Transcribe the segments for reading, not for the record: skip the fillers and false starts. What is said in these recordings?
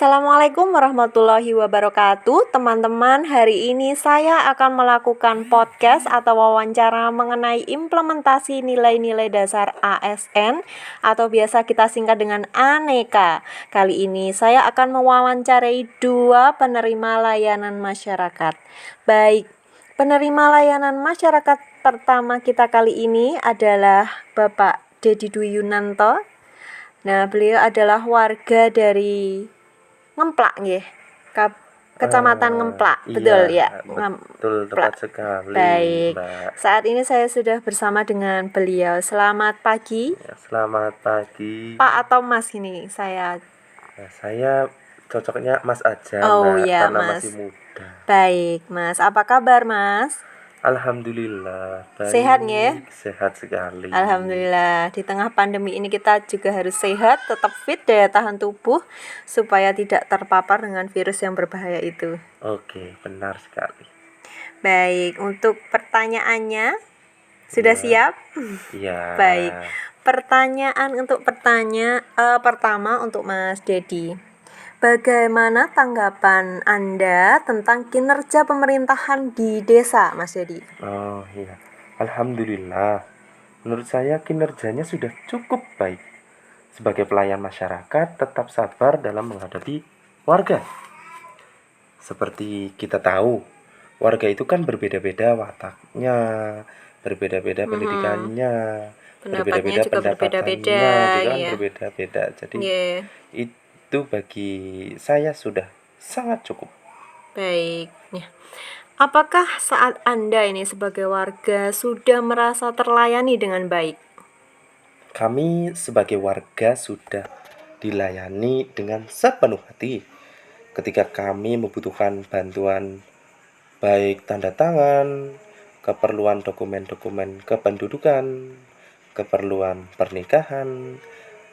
Assalamualaikum warahmatullahi wabarakatuh. Teman-teman, hari ini saya akan melakukan podcast atau wawancara mengenai implementasi nilai-nilai dasar ASN atau biasa kita singkat dengan aneka. Kali ini saya akan mewawancarai dua penerima layanan masyarakat. Baik, penerima layanan masyarakat pertama kita kali ini adalah Bapak Dedi Dwi Yunanto. Nah, beliau adalah warga dari Ngemplak nggih. Kecamatan Ngemplak, betul ya? Betul, tepat sekali, Baik. Mbak. Saat ini saya sudah bersama dengan beliau. Selamat pagi. Ya, selamat pagi. Pak atau Mas ini saya. Nah, saya cocoknya Mas aja, Oh Mbak, ya, karena Mas. masih muda. Baik, Mas. Apa kabar, Mas? Alhamdulillah, baik. Sehat nggih? Sehat sekali. Alhamdulillah. Di tengah pandemi ini kita juga harus sehat, tetap fit, daya tahan tubuh supaya tidak terpapar dengan virus yang berbahaya itu. Oke, benar sekali. Baik, untuk pertanyaannya sudah siap? Iya. Baik. Pertama untuk Mas Dedi. Bagaimana tanggapan Anda tentang kinerja pemerintahan di desa, Mas Dedi? Oh iya, alhamdulillah. Menurut saya kinerjanya sudah cukup baik. Sebagai pelayan masyarakat, tetap sabar dalam menghadapi warga. Seperti kita tahu, warga itu kan berbeda-beda wataknya, berbeda-beda pendidikannya, Pendapatnya berbeda-beda juga berbeda-beda, pendapatannya juga kan ya. berbeda-beda. Jadi Yeah. itu bagi saya sudah sangat cukup. Baik. Ya. Apakah saat Anda ini sebagai warga sudah merasa terlayani dengan baik? Kami sebagai warga sudah dilayani dengan sepenuh hati. Ketika kami membutuhkan bantuan baik tanda tangan, keperluan dokumen-dokumen kependudukan, keperluan pernikahan,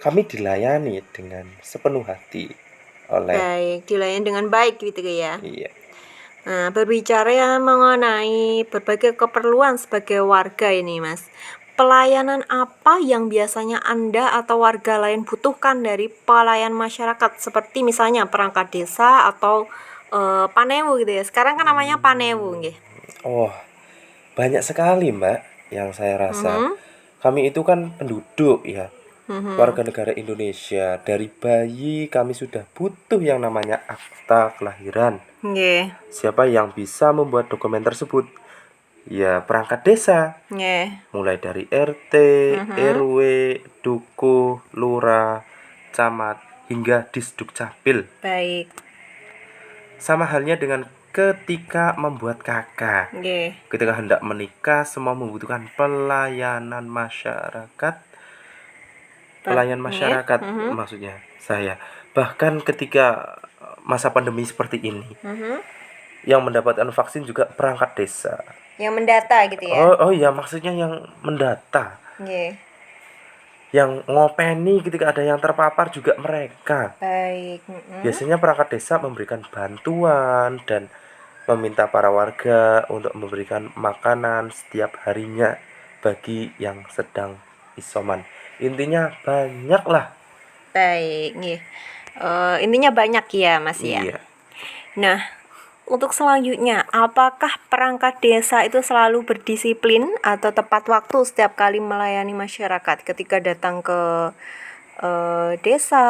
kami dilayani dengan sepenuh hati oleh. Baik, dilayani dengan baik gitu ya. Iya. Nah, berbicara mengenai berbagai keperluan sebagai warga ini, Mas. Pelayanan apa yang biasanya Anda atau warga lain butuhkan dari pelayan masyarakat seperti misalnya perangkat desa atau Panewu gitu ya. Sekarang kan namanya Panewu nggih. Oh, banyak sekali, Mbak, yang saya rasa. Kami itu kan penduduk ya. Warga negara Indonesia. Dari bayi kami sudah butuh yang namanya akta kelahiran. Nggih. Siapa yang bisa membuat dokumen tersebut? Ya, perangkat desa. Nggih. Mulai dari RT, RW, dukuh, lurah, camat, hingga disduk capil. Baik. Sama halnya dengan ketika membuat KK. Nggih. Ketika hendak menikah, semua membutuhkan pelayanan masyarakat. Pelayan masyarakat maksudnya saya. Bahkan ketika masa pandemi seperti ini, yang mendapatkan vaksin juga perangkat desa. Yang mendata gitu ya. Oh iya, maksudnya yang mendata. Nggih. Yang ngopeni ketika ada yang terpapar juga mereka. Baik. Biasanya perangkat desa memberikan bantuan dan meminta para warga untuk memberikan makanan setiap harinya bagi yang sedang isoman. Intinya banyak lah. Baik, nggih. Intinya banyak ya, Mas ya. Iya. Nah, untuk selanjutnya, apakah perangkat desa itu selalu berdisiplin atau tepat waktu setiap kali melayani masyarakat ketika datang ke desa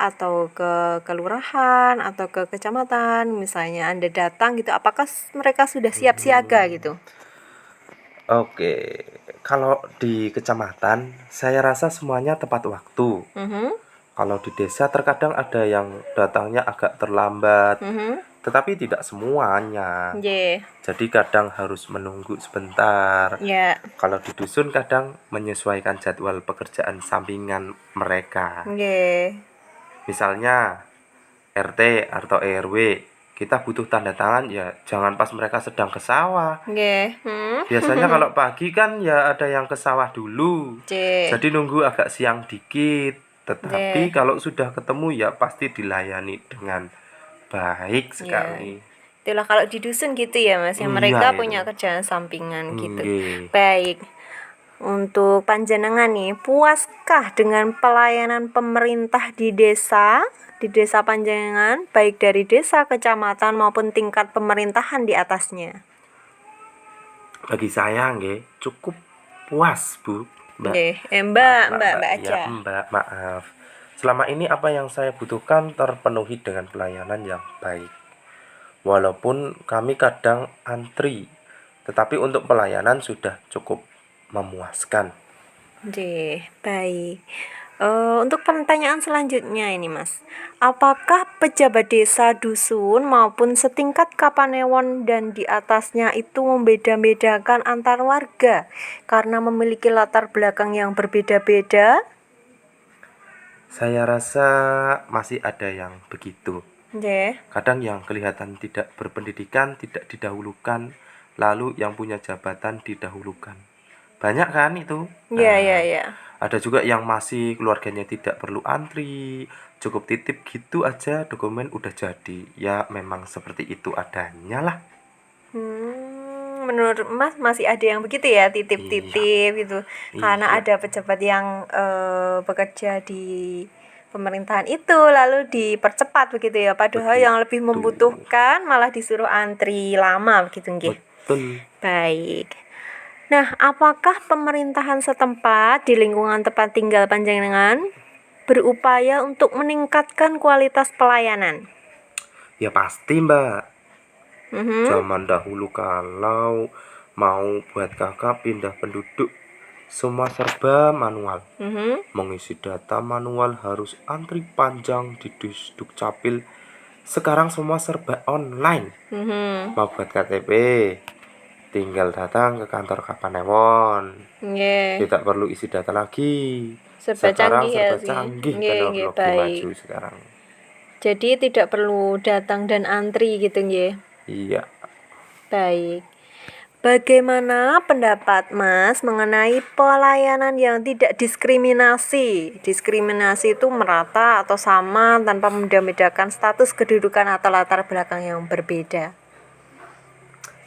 atau ke kelurahan atau ke kecamatan, misalnya Anda datang gitu, apakah mereka sudah siap siaga gitu? Oke, kalau di kecamatan saya rasa semuanya tepat waktu. Kalau di desa terkadang ada yang datangnya agak terlambat, tetapi tidak semuanya. Yeah. Jadi kadang harus menunggu sebentar. Yeah. Kalau di dusun kadang menyesuaikan jadwal pekerjaan sampingan mereka. Yeah. Misalnya RT atau RW, kita butuh tanda tangan ya jangan pas mereka sedang ke sawah. Yeah. Biasanya kalau pagi kan ya ada yang ke sawah dulu. Jadi nunggu agak siang dikit. Tetapi kalau sudah ketemu ya pasti dilayani dengan baik sekali. Itulah kalau di dusun gitu ya, Mas. Yang mereka punya kerjaan sampingan gitu. Baik. Untuk panjenengan nih, puaskah dengan pelayanan pemerintah di desa di desa panjenengan, baik dari desa, kecamatan maupun tingkat pemerintahan di atasnya? Bagi saya nggih cukup puas, Bu, Mbak. Nggih, Maaf, Mbak ya, aja. Mbak, maaf. Selama ini apa yang saya butuhkan terpenuhi dengan pelayanan yang baik. Walaupun kami kadang antri, tetapi untuk pelayanan sudah cukup memuaskan. Nggih, baik. Untuk pertanyaan selanjutnya ini Mas, apakah pejabat desa, dusun maupun setingkat kapanewon dan di atasnya itu membeda-bedakan antar warga karena memiliki latar belakang yang berbeda-beda? Saya rasa masih ada yang begitu. Nggih. Kadang yang kelihatan tidak berpendidikan tidak didahulukan, lalu yang punya jabatan didahulukan. Banyak kan itu? Iya. Ada juga yang masih keluarganya tidak perlu antri, cukup titip gitu aja dokumen udah jadi. Ya memang seperti itu adanya lah. Menurut Mas masih ada yang begitu ya, titip-titip gitu. Karena Iya. ada pejabat yang bekerja di pemerintahan itu lalu dipercepat begitu ya. Padahal yang lebih Begitu. membutuhkan malah disuruh antri lama begitu nggih. Betul. Baik. Nah, apakah pemerintahan setempat di lingkungan tempat tinggal panjenengan berupaya untuk meningkatkan kualitas pelayanan? Ya pasti Mbak. Mhm. Zaman dahulu kalau mau buat kakak pindah penduduk, semua serba manual. Mengisi data manual harus antri panjang di Dukcapil. Sekarang semua serba online. Mau buat KTP, tinggal datang ke kantor Kapanewon. Nggih. Tidak perlu isi data lagi. Serba Sekarang canggih ya serba sih. canggih, Nggih, teknologi baik. maju sekarang. Jadi tidak perlu datang dan antri gitu nggih. Iya. Baik. Bagaimana pendapat Mas mengenai pelayanan yang tidak diskriminasi? Diskriminasi itu merata atau sama tanpa membeda-bedakan status kedudukan atau latar belakang yang berbeda.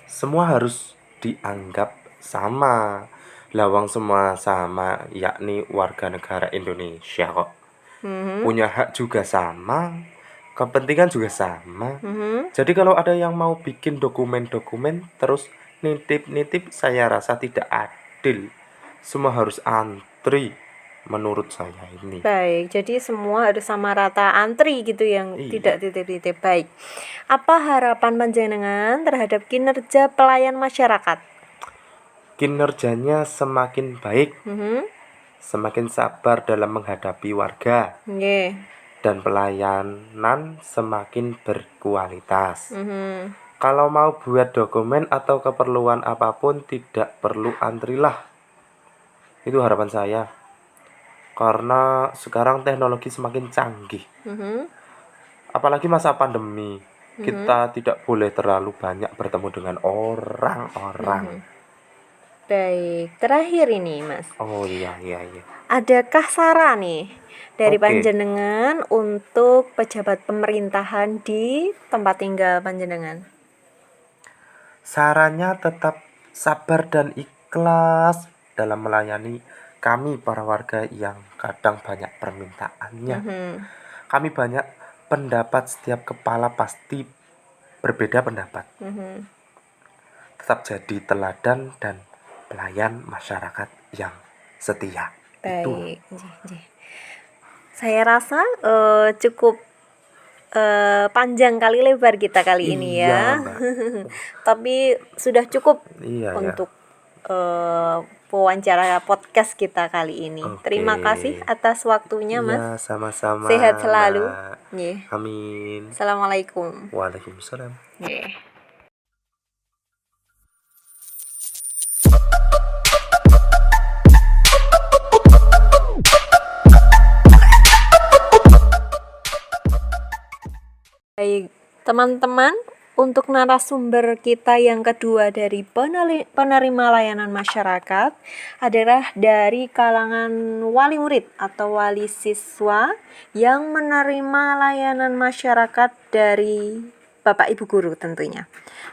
Semua harus dianggap sama. Lawang semua sama, yakni warga negara Indonesia kok. Punya hak juga sama, kepentingan juga sama. Jadi kalau ada yang mau bikin dokumen-dokumen terus nitip-nitip, saya rasa tidak adil. Semua harus antri menurut saya ini. Baik, jadi semua harus sama rata antri gitu yang Iya. tidak titip-titip. Baik. Apa harapan panjenengan terhadap kinerja pelayan masyarakat? Kinerjanya semakin baik, semakin sabar dalam menghadapi warga, Nggih. dan pelayanan semakin berkualitas. Kalau mau buat dokumen atau keperluan apapun tidak perlu antrilah. Itu harapan saya. Karena sekarang teknologi semakin canggih. Apalagi masa pandemi, kita tidak boleh terlalu banyak bertemu dengan orang-orang. Baik, terakhir ini Mas. Oh iya. Adakah saran nih dari Oke. panjenengan untuk pejabat pemerintahan di tempat tinggal panjenengan? Sarannya tetap sabar dan ikhlas dalam melayani kami para warga yang kadang banyak permintaannya. Kami banyak pendapat, setiap kepala pasti berbeda pendapat. Tetap jadi teladan dan pelayan masyarakat yang setia. Itu. Baik, nggih. Saya rasa cukup panjang kali lebar kita kali ini ya. Iya, Mbak. Tapi sudah cukup Iya ya. untuk wawancara podcast kita kali ini. Oke. Terima kasih atas waktunya Mas. Iya, sama-sama. Sehat selalu. Mbak. Nggih. Amin. Assalamualaikum. Waalaikumsalam. Nggih. Baik, teman-teman, untuk narasumber kita yang kedua dari penerima layanan masyarakat adalah dari kalangan wali murid atau wali siswa yang menerima layanan masyarakat dari Bapak Ibu Guru tentunya.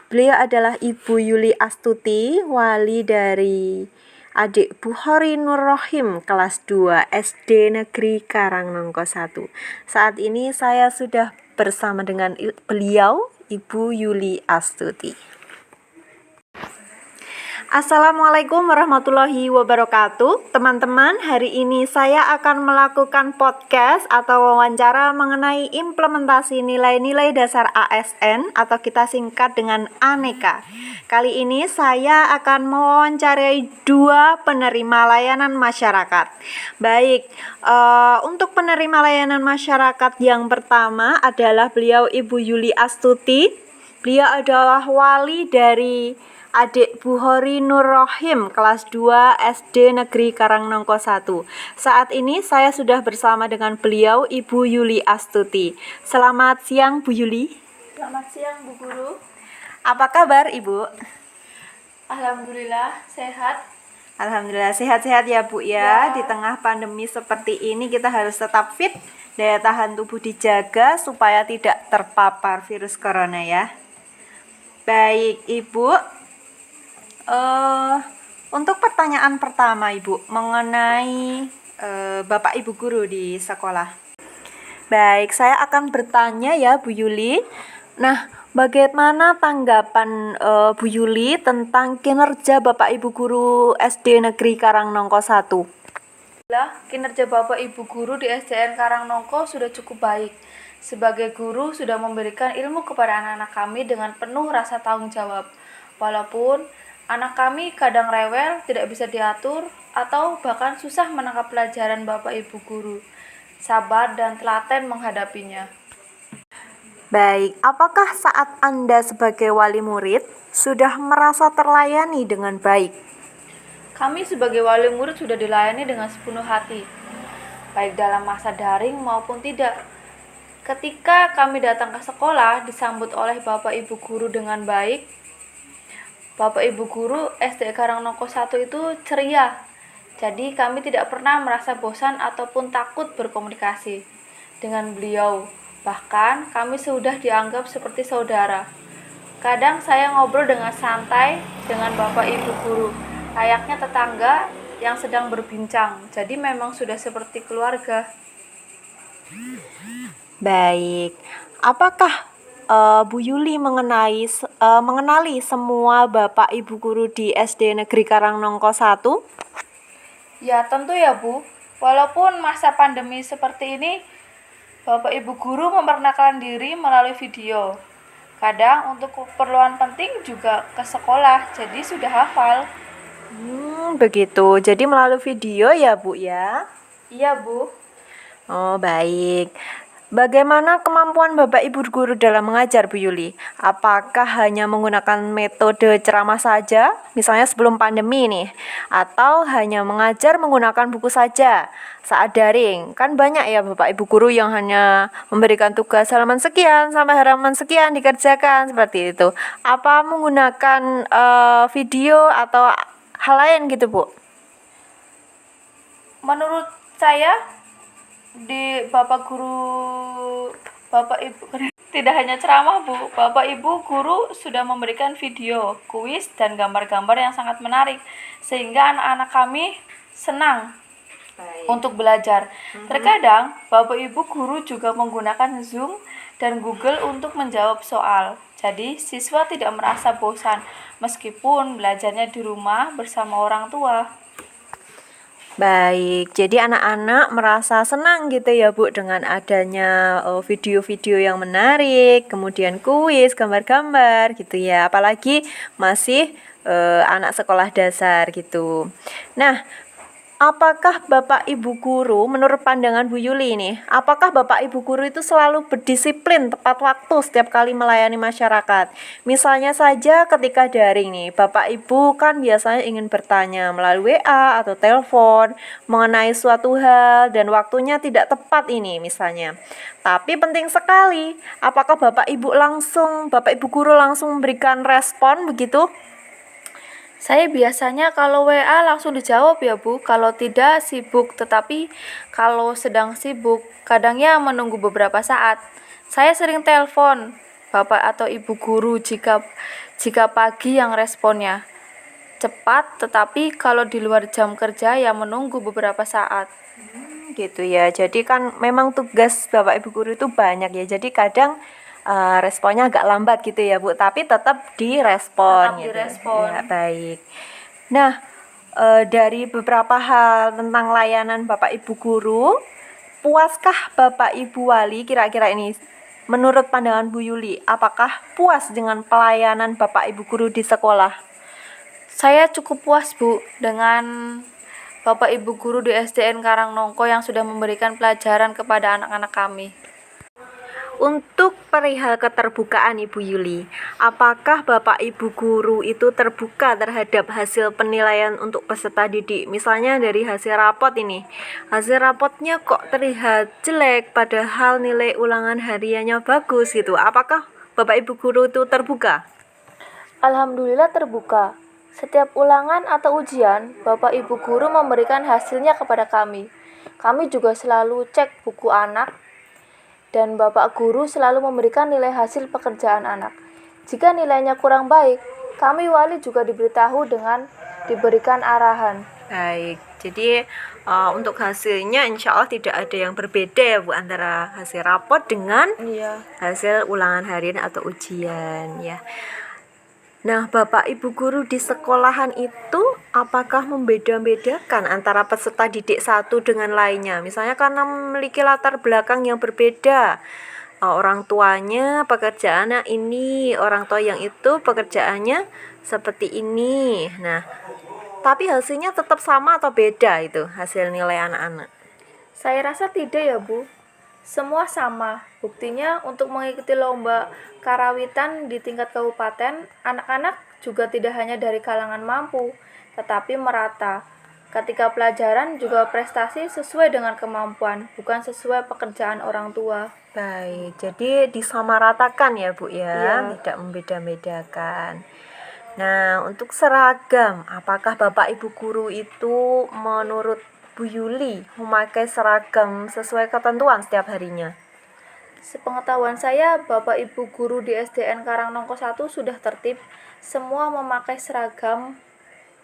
Beliau adalah Ibu Yuli Astuti, wali dari adik Bukhari Nur Rohim kelas 2 SD Negeri Karangnongko 1. Saat ini saya sudah bersama dengan beliau, Ibu Yuli Astuti. Assalamualaikum warahmatullahi wabarakatuh. Teman-teman, hari ini saya akan melakukan podcast atau wawancara mengenai implementasi nilai-nilai dasar ASN atau kita singkat dengan aneka. Kali ini saya akan mewawancarai 2 penerima layanan masyarakat. Baik, untuk penerima layanan masyarakat yang pertama adalah beliau Ibu Yuli Astuti. Beliau adalah wali dari adik Bukhari Nur Rohim kelas 2 SD Negeri Karangnongko 1. Saat ini saya sudah bersama dengan beliau Ibu Yuli Astuti. Selamat siang Bu Yuli. Selamat siang Bu Guru. Apa kabar Ibu? Alhamdulillah sehat. Alhamdulillah sehat-sehat ya Bu ya. Di tengah pandemi seperti ini kita harus tetap fit, daya tahan tubuh dijaga supaya tidak terpapar virus corona ya. Baik Ibu, untuk pertanyaan pertama Ibu mengenai Bapak Ibu guru di sekolah. Baik, saya akan bertanya ya Bu Yuli. Nah, bagaimana tanggapan Bu Yuli tentang kinerja Bapak Ibu guru SD Negeri Karangnongko 1? Kinerja Bapak Ibu guru di SDN Karangnongko sudah cukup baik. Sebagai guru sudah memberikan ilmu kepada anak-anak kami dengan penuh rasa tanggung jawab. Walaupun anak kami kadang rewel, tidak bisa diatur, atau bahkan susah menangkap pelajaran Bapak Ibu guru. Sabar dan telaten menghadapinya. Baik, apakah saat Anda sebagai wali murid sudah merasa terlayani dengan baik? Kami sebagai wali murid sudah dilayani dengan sepenuh hati, baik dalam masa daring maupun tidak. Ketika kami datang ke sekolah, disambut oleh Bapak Ibu guru dengan baik. Bapak Ibu guru SD Karangnongko 1 itu ceria. Jadi kami tidak pernah merasa bosan ataupun takut berkomunikasi dengan beliau. Bahkan kami sudah dianggap seperti saudara. Kadang saya ngobrol dengan santai dengan Bapak Ibu guru, layaknya tetangga yang sedang berbincang. Jadi memang sudah seperti keluarga. Baik, apakah Bu Yuli mengenali semua Bapak Ibu guru di SD Negeri Karangnongko 1? Ya tentu ya Bu, walaupun masa pandemi seperti ini, Bapak Ibu guru memperkenalkan diri melalui video. Kadang untuk keperluan penting juga ke sekolah, jadi sudah hafal. Begitu, jadi melalui video ya Bu ya? Iya Bu. Oh baik. Bagaimana kemampuan Bapak Ibu guru dalam mengajar Bu Yuli? Apakah hanya menggunakan metode ceramah saja, misalnya sebelum pandemi nih? Atau hanya mengajar menggunakan buku saja saat daring? Kan banyak ya Bapak Ibu guru yang hanya memberikan tugas halaman sekian sampai halaman sekian dikerjakan seperti itu. Apa menggunakan video atau hal lain gitu Bu? Menurut saya di Bapak Ibu tidak hanya ceramah Bu, Bapak Ibu guru sudah memberikan video, kuis dan gambar-gambar yang sangat menarik sehingga anak-anak kami senang untuk belajar. Terkadang Bapak Ibu guru juga menggunakan Zoom dan Google untuk menjawab soal. Jadi siswa tidak merasa bosan meskipun belajarnya di rumah bersama orang tua. Baik, jadi anak-anak merasa senang gitu ya Bu dengan adanya video-video yang menarik, kemudian kuis, gambar-gambar gitu ya, apalagi masih anak sekolah dasar gitu. Nah, apakah Bapak Ibu guru, menurut pandangan Bu Yuli nih, apakah Bapak Ibu guru itu selalu berdisiplin tepat waktu setiap kali melayani masyarakat? Misalnya saja ketika daring nih, Bapak Ibu kan biasanya ingin bertanya melalui WA atau telepon mengenai suatu hal dan waktunya tidak tepat ini misalnya. Tapi penting sekali, apakah Bapak Ibu guru langsung memberikan respon begitu? Saya biasanya kalau WA langsung dijawab ya Bu, kalau tidak sibuk, tetapi kalau sedang sibuk kadangnya menunggu beberapa saat. Saya sering telepon Bapak atau Ibu guru jika pagi yang responnya. cepat, tetapi kalau di luar jam kerja ya menunggu beberapa saat. Gitu ya. Jadi kan memang tugas Bapak Ibu guru itu banyak ya. Jadi kadang responnya agak lambat gitu ya Bu, tapi tetap direspon Tetap gitu. direspon. Ya, baik. Nah, dari beberapa hal tentang layanan Bapak Ibu guru, puaskah Bapak Ibu wali kira-kira ini? Menurut pandangan Bu Yuli, apakah puas dengan pelayanan Bapak Ibu guru di sekolah? Saya cukup puas, Bu, dengan Bapak Ibu guru di SDN Karangnongko yang sudah memberikan pelajaran kepada anak-anak kami. Untuk perihal keterbukaan Ibu Yuli, apakah Bapak Ibu guru itu terbuka terhadap hasil penilaian untuk peserta didik? Misalnya dari hasil rapot ini, hasil rapotnya kok terlihat jelek padahal nilai ulangan hariannya bagus gitu. Apakah Bapak Ibu guru itu terbuka? Alhamdulillah terbuka. Setiap ulangan atau ujian, Bapak Ibu guru memberikan hasilnya kepada kami. Kami juga selalu cek buku anak, dan Bapak guru selalu memberikan nilai hasil pekerjaan anak. Jika nilainya kurang baik, kami wali juga diberitahu dengan diberikan arahan. Baik, jadi untuk hasilnya insya Allah tidak ada yang berbeda ya Bu, antara hasil rapot dengan hasil ulangan harian atau ujian ya. Nah, Bapak Ibu guru di sekolahan itu apakah membeda-bedakan antara peserta didik satu dengan lainnya? Misalnya karena memiliki latar belakang yang berbeda. Orang tuanya pekerjaannya ini, orang tua yang itu pekerjaannya seperti ini. Nah, tapi hasilnya tetap sama atau beda itu hasil nilai anak-anak? Saya rasa tidak ya, Bu. Semua sama. Buktinya untuk mengikuti lomba karawitan di tingkat kabupaten, anak-anak juga tidak hanya dari kalangan mampu, tetapi merata. Ketika pelajaran juga prestasi sesuai dengan kemampuan, bukan sesuai pekerjaan orang tua. Baik, jadi disamaratakan ya Bu ya, Iya. tidak membeda-bedakan. Nah, untuk seragam, apakah Bapak Ibu guru itu menurut Bu Yuli memakai seragam sesuai ketentuan setiap harinya? Sepengetahuan saya, Bapak Ibu guru di SDN Karangnongko 1 sudah tertib, semua memakai seragam.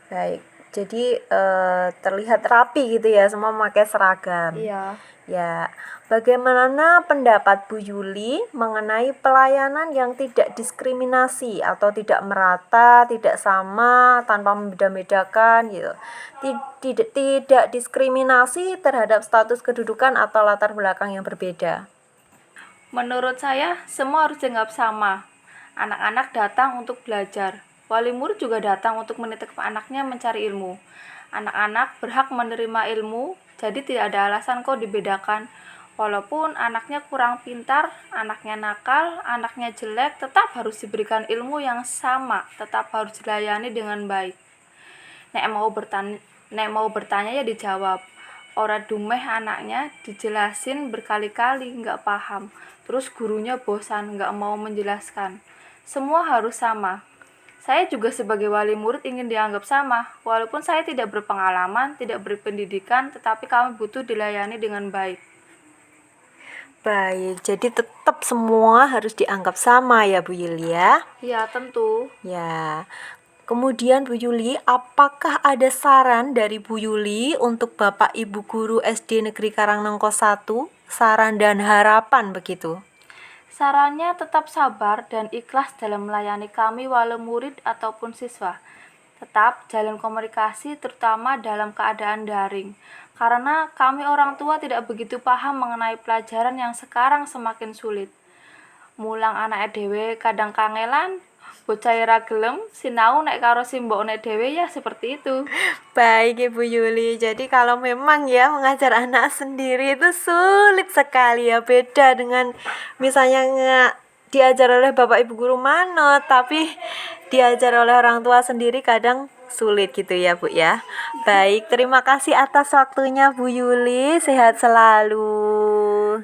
Baik, jadi terlihat rapi gitu ya, semua memakai seragam. Iya. Ya, bagaimana pendapat Bu Yuli mengenai pelayanan yang tidak diskriminasi atau tidak merata, tidak sama, tanpa membeda-bedakan gitu. Tidak diskriminasi terhadap status kedudukan atau latar belakang yang berbeda. Menurut saya, semua harus dianggap sama. Anak-anak datang untuk belajar. Wali murid juga datang untuk menitipkan anaknya mencari ilmu. Anak-anak berhak menerima ilmu, jadi tidak ada alasan kok dibedakan. Walaupun anaknya kurang pintar, anaknya nakal, anaknya jelek, tetap harus diberikan ilmu yang sama, tetap harus dilayani dengan baik. Nek mau bertanya ya dijawab. Ora dumeh anaknya dijelasin berkali-kali nggak paham. Terus gurunya bosan nggak mau menjelaskan. Semua harus sama. Saya juga sebagai wali murid ingin dianggap sama. Walaupun saya tidak berpengalaman, tidak berpendidikan, tetapi kami butuh dilayani dengan baik. Baik, jadi tetap semua harus dianggap sama ya Bu Yuli ya? Ya, tentu. Ya. Kemudian Bu Yuli, apakah ada saran dari Bu Yuli untuk Bapak Ibu guru SD Negeri Karangnongko 1? Saran dan harapan begitu. Sarannya tetap sabar dan ikhlas dalam melayani kami wali murid ataupun siswa. Tetap jalin komunikasi terutama dalam keadaan daring. Karena kami orang tua tidak begitu paham mengenai pelajaran yang sekarang semakin sulit. Mulang anak dhewe kadang kangelan, bocah ora gelem sinau nek karo simbokne dhewe ya seperti itu. Baik Ibu Yuli, jadi kalau memang ya mengajar anak sendiri itu sulit sekali ya, beda dengan misalnya diajar oleh Bapak Ibu guru manut, tapi diajar oleh orang tua sendiri kadang sulit gitu ya Bu ya. Baik, terima kasih atas waktunya Bu Yuli, sehat selalu.